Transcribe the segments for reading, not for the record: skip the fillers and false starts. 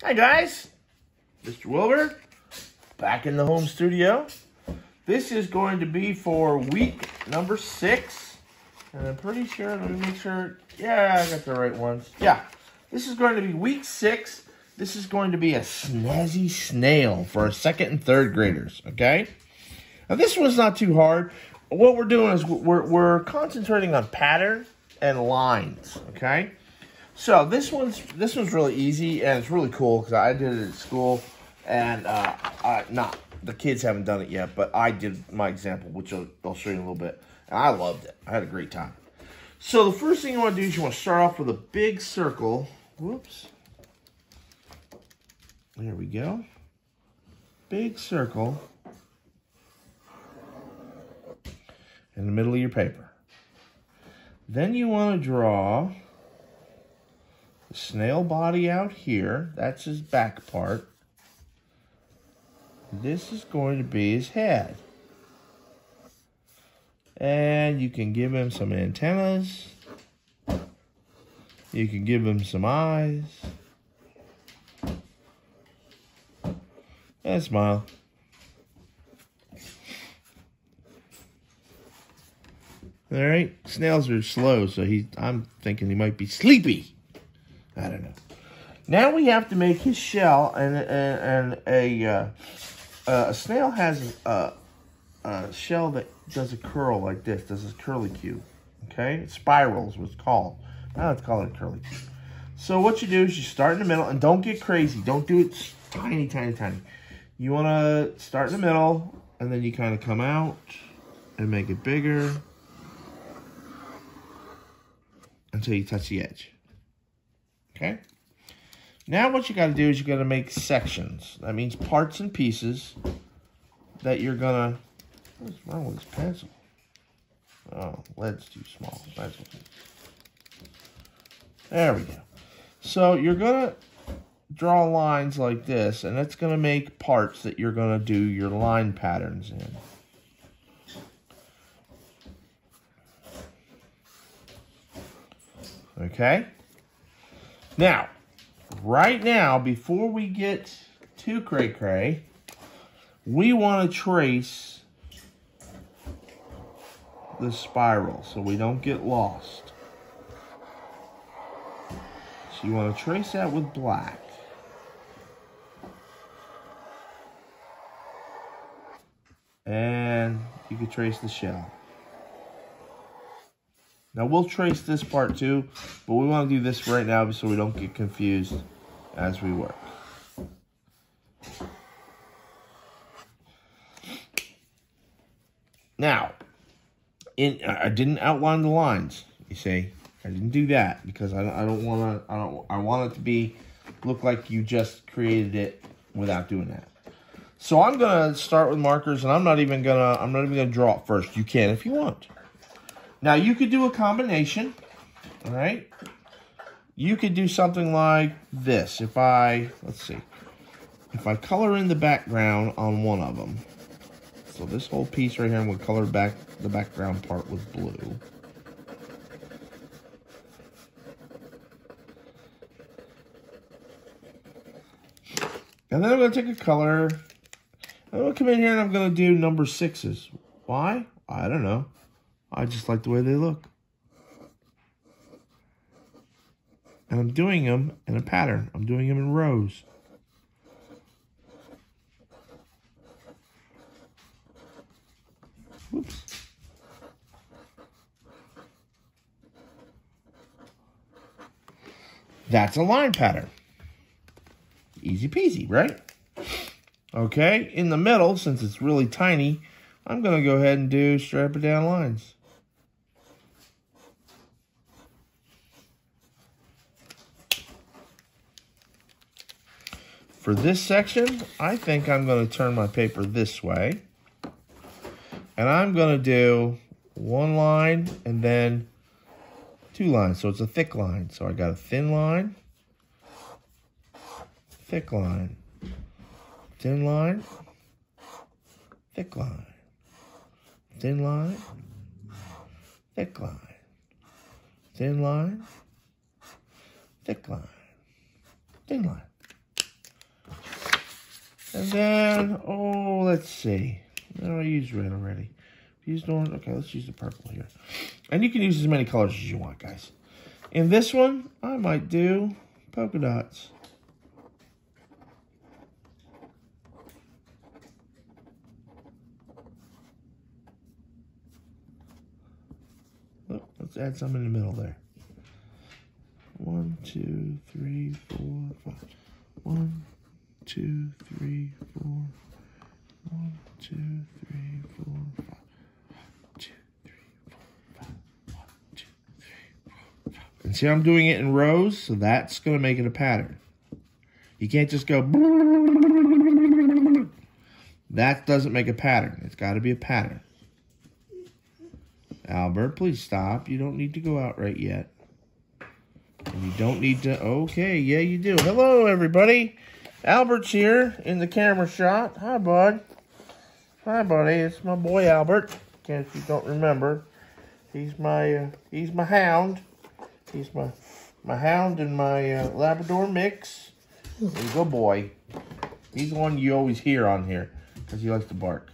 Hi guys, Mr. Wilbur, back in the home studio. This is going to be for week number 6. And I'm pretty sure, let me make sure, yeah, I got the right ones. Yeah, this is going to be week 6. This is going to be a Snazzy Snail for our 2nd and 3rd graders, okay? Now this one's not too hard. What we're doing is we're concentrating on pattern and lines, okay? So this one's really easy and it's really cool because I did it at school, and the kids haven't done it yet, but I did my example, which I'll show you in a little bit. And I loved it. I had a great time. So the first thing you want to do is you want to start off with a big circle. Whoops. There we go. Big circle in the middle of your paper. Then you want to draw the snail body out here. That's his back part. This is going to be his head. And you can give him some antennas. You can give him some eyes. And smile. All right, snails are slow, so I'm thinking he might be sleepy. I don't know. Now we have to make his shell, and a snail has a shell that does a curl like this, does this curly cue. Okay, it spirals, what's called. Now let's call it a curly cue. So what you do is you start in the middle, and don't get crazy. Don't do it tiny, tiny, tiny. You want to start in the middle, and then you kind of come out and make it bigger until you touch the edge. Okay? Now what you got to do is you got to make sections. That means parts and pieces that you're going to... What's wrong with this pencil? Oh, lead's too small. There we go. So you're going to draw lines like this, and it's going to make parts that you're going to do your line patterns in. Okay? Now, right now, before we get too cray-cray, we want to trace the spiral so we don't get lost. So you want to trace that with black. And you can trace the shell. Now we'll trace this part too, but we want to do this right now so we don't get confused as we work. Now, I didn't outline the lines. You see, I didn't do that because I want it to look like you just created it without doing that. So I'm gonna start with markers, and I'm not even gonna draw it first. You can if you want. Now you could do a combination, all right? You could do something like this. Let's see, if I color in the background on one of them, so this whole piece right here, I'm gonna color back the background part with blue. And then I'm gonna take a color. I'm gonna come in here and I'm gonna do number 6s. Why? I don't know. I just like the way they look. And I'm doing them in a pattern. I'm doing them in rows. Whoops. That's a line pattern. Easy peasy, right? Okay, in the middle, since it's really tiny, I'm going to go ahead and do straight up and down lines. For this section, I think I'm going to turn my paper this way. And I'm going to do one line and then 2 lines. So it's a thick line. So I got a thin line, thick line, thin line, thick line, thin line, thick line, thin line, thick line, thin line. And then, oh, let's see. No, I used red already. Used orange. Okay, let's use the purple here. And you can use as many colors as you want, guys. In this one, I might do polka dots. Oh, let's add some in the middle there. 1, 2, 3, 4, 5. 1, 2, 3, 4. 1, 2, 3, 4, 5. 2, 3, 4, 5. 1, 2, 3, 4, 5. And see, I'm doing it in rows, so that's going to make it a pattern. You can't just go. That doesn't make a pattern. It's got to be a pattern. Albert, please stop. You don't need to go out right yet. And you don't need to... Okay, yeah, you do. Hello, everybody. Albert's here in the camera shot. Hi, bud. Hi, buddy. It's my boy, Albert. In case you don't remember. He's my hound. He's my hound and my Labrador mix. He's a good boy. He's the one you always hear on here because he likes to bark.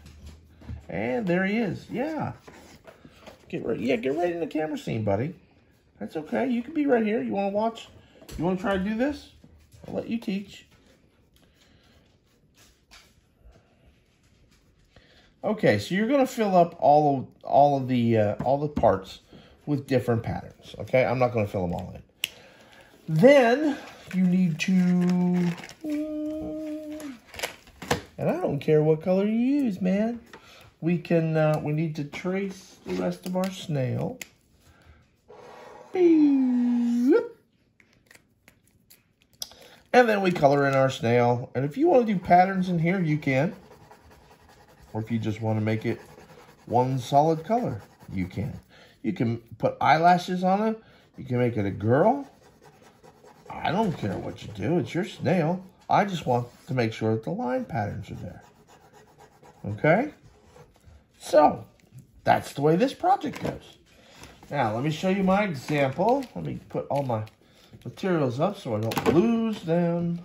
And there he is. Yeah. Get right in the camera scene, buddy. That's okay. You can be right here. You want to watch? You want to try to do this? I'll let you teach. Okay, so you're going to fill up all of the parts with different patterns. Okay, I'm not going to fill them all in. Then you need to, and I don't care what color you use, man. We need to trace the rest of our snail. And then we color in our snail. And if you want to do patterns in here, you can. Or if you just want to make it one solid color, you can. You can put eyelashes on it. You can make it a girl. I don't care what you do. It's your snail. I just want to make sure that the line patterns are there. Okay? So, that's the way this project goes. Now, let me show you my example. Let me put all my materials up so I don't lose them.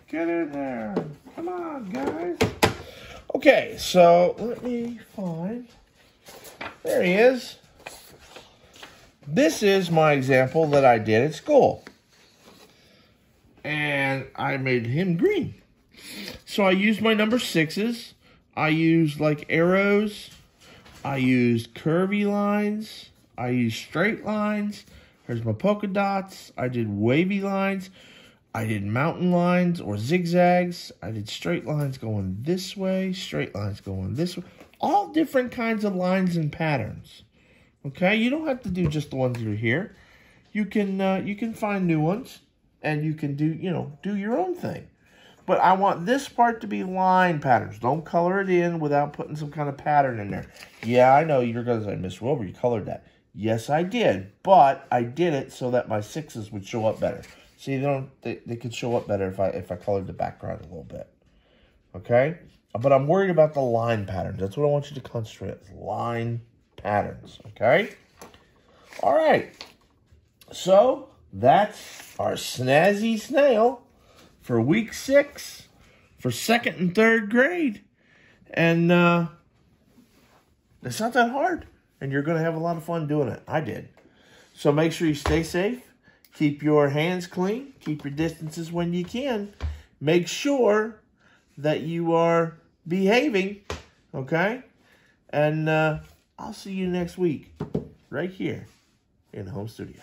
Get in there. Come on, guys. Okay, so let me find. There he is. This is my example that I did at school. And I made him green. So I used my number 6s. I used like arrows. I used curvy lines. I used straight lines. Here's my polka dots. I did wavy lines. I did mountain lines or zigzags. I did straight lines going this way, straight lines going this way. All different kinds of lines and patterns. Okay, you don't have to do just the ones that are here. You can find new ones, and you can do your own thing. But I want this part to be line patterns. Don't color it in without putting some kind of pattern in there. Yeah, I know you're going to say, Miss Wilbur, you colored that. Yes, I did, but I did it so that my 6s would show up better. See, they could show up better if I colored the background a little bit. Okay? But I'm worried about the line patterns. That's what I want you to concentrate on. Line patterns. Okay? All right. So, that's our Snazzy Snail for week 6 for 2nd and 3rd grade. And it's not that hard. And you're going to have a lot of fun doing it. I did. So make sure you stay safe. Keep your hands clean. Keep your distances when you can. Make sure that you are behaving. Okay? And I'll see you next week right here in the home studio.